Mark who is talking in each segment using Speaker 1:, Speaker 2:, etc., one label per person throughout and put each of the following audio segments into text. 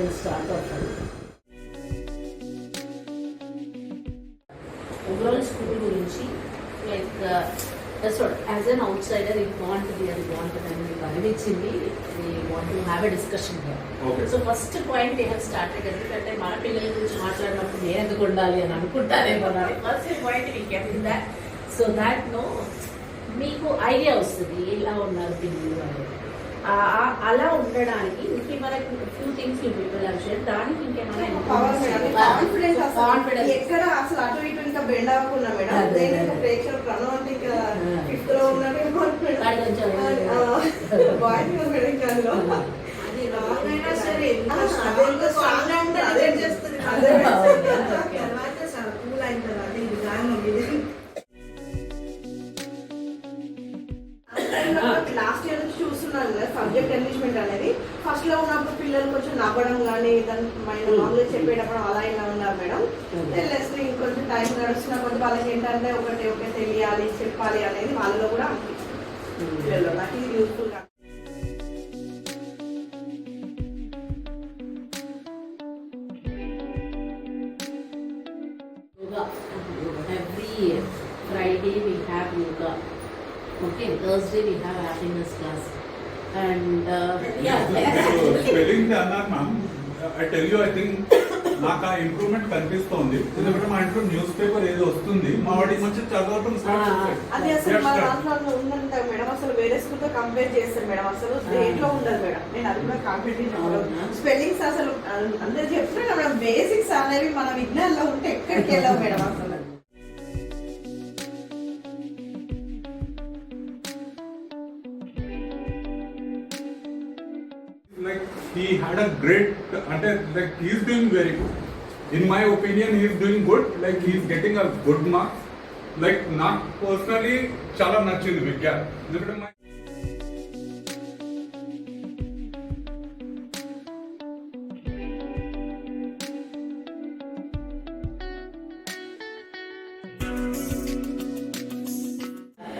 Speaker 1: Will start off. Overall school గురించి like as an outsider ఇది బాగుంటుంది అది బాగుంటుంది అని మీకు అనిపించింది. We want to have a discussion here. So first point you have started ఎందుకంటే మన పిల్లల గురించి మాట్లాడినప్పుడు నేను ఎందుకు ఉండాలి అని అనుకుంటానేమో. First point we can in that so that no మీకు ఐడియా వస్తుంది ఎలా ఉన్నారు పిల్లలు అనేది. అలా ఉండడానికి మనకి ఫ్యూ థింగ్స్ దానికి ఇంకేమైనా
Speaker 2: కాన్ఫిడెన్స్ ఎక్కడ అసలు అటు ఇటు ఇంకా బెండ్ అవ్వకుండా మేడం ప్రేక్షకులు ప్రణవ్ అంటే ఇంకా ఫిఫ్త్ లో ఉన్నట్టు మేడం కాదులో
Speaker 3: అది రాంగ్ అయినా సరే స్ట్రాంగ్ అంటే అదే చేస్తుంది తర్వాత కూల్ అయిన తర్వాత ఇది రాంగ్ లాస్ట్ ఇయర్ నుంచి చూస్తున్నాను కదా సబ్జెక్ట్ ఎన్రిచ్మెంట్ అనేది. ఫస్ట్ లో ఉన్నప్పుడు పిల్లలు కొంచెం నవ్వడం కానీ దాని మామూలుగా చెప్పేటప్పుడు అలా ఇలా ఉన్నారు మేడం. లెస్ ఇంకొంచెం టైం గడుస్తున్న కొద్ది వాళ్ళకి ఏంటంటే ఒకటి తెలియాలి చెప్పాలి అనేది వాళ్ళలో కూడా అనిపిస్తుంది పిల్లల్లో. నాకు ఇది యూస్ఫుల్ గా
Speaker 1: every Friday we have yoga. Okay, Thursday we have happiness class. And
Speaker 4: spelling అన్నారు ma'am. I tell you, I think నాకు ఆ ఇంప్రూవ్మెంట్ కనిపిస్తోంది. ఎందుకంటే మా ఇంట్లో న్యూస్ పేపర్ ఏదో వస్తుంది మా వాడికి మంచి చదవటం
Speaker 2: అది అసలు మా దాంట్లో ఉందంట మేడం. అసలు వేరే స్కూల్ తో కంపేర్ చేస్తారు మేడం. అసలు దేంట్లో ఉండదు మేడం. నేను అది కూడా కాంపిటేటివ్ స్పెల్లింగ్స్ అసలు అందరూ చెప్తున్నా మేడం. బేసిక్స్ అనేవి మన విజ్ఞానంలో ఉంటే ఎక్కడికి వెళ్ళాం మేడం. అసలు
Speaker 4: like he had a great like he is doing very good. In my opinion, he is doing good. Like he is getting a good mark. Like not personally, chala nachindi Vidya.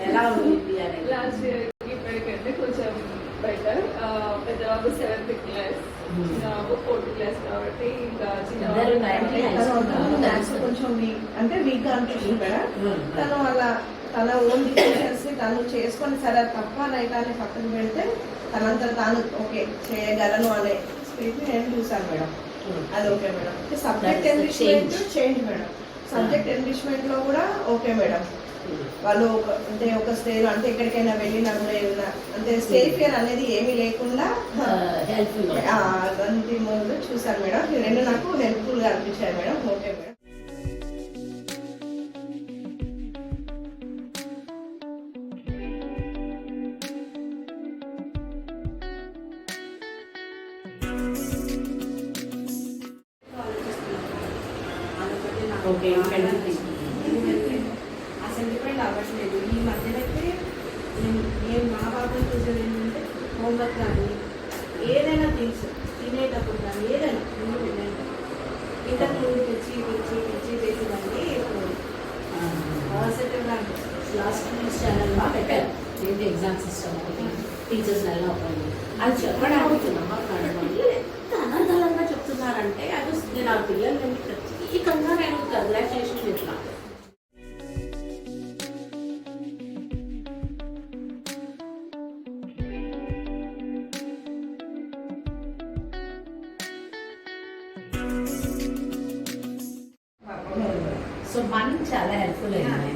Speaker 1: ఎలా ఉంది అనేది
Speaker 5: last year ఇప్పటికంటే కొంచెం better. పెద్దవాళ్ళు 7th class, చిన్నవాళ్ళు 4th class కాబట్టి ఇంకా చిన్నవాళ్ళు
Speaker 2: కొంచెం అంటే వీక్ గా అనిపిస్తుంది మేడం. తను అలా తన ఓన్ డిసిషన్స్ ని తను చేసుకొని సరే తప్ప రైతాన్ని పక్కన పెడితే తనంతా తాను ఓకే చేయగలను అనే స్పీచ్ నేను చూసాను మేడం. అది okay madam. Subject enrichment change madam. Subject enrichment లో కూడా ఓకే మేడం. వాళ్ళు అంటే ఒక స్టేజ్ అంటే ఎక్కడికైనా వెళ్ళినా కూడా ఏదైనా అంటే స్టేజ్ ఫియర్ అనేది ఏమీ లేకుండా అదంతి ముందు చూసాను మేడం. ఈ రెండు నాకు హెల్ప్ఫుల్ గా అనిపించాయి madam. Okay madam.
Speaker 1: Okay
Speaker 3: sentiment అవ్వట్లేదు. ఈ మధ్యనైతే నేను మా బాబుని చూసేది ఏంటంటే హోంవర్క్ కానీ ఏదైనా థింగ్స్ తినేటప్పుడు కానీ ఏదైనా ఇంతకు ముందు తెచ్చి చేసేదాన్ని ఇప్పుడు పాజిటివ్గా అనిపిస్తుంది.
Speaker 1: లాస్ట్ న్యూస్ ఛానల్లో పెట్టారు ఏంటి ఎగ్జామ్ సిస్టమ్ ఒకటి టీచర్స్ ఎలా అవ్వాలి అది చెప్పడం అవుతుందమ్మా. ఎంత అనర్గళంగా చెప్తున్నారంటే అది నేను ఆ పిల్లల్ని ప్రత్యేకంగా నేను కంగ్రాచులేషన్ చెప్తున్నా. సో మనకి చాలా హెల్ప్ఫుల్ అయింది.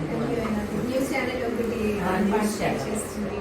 Speaker 3: న్యూస్ ఛానల్ ఒకటి చేస్తుంది.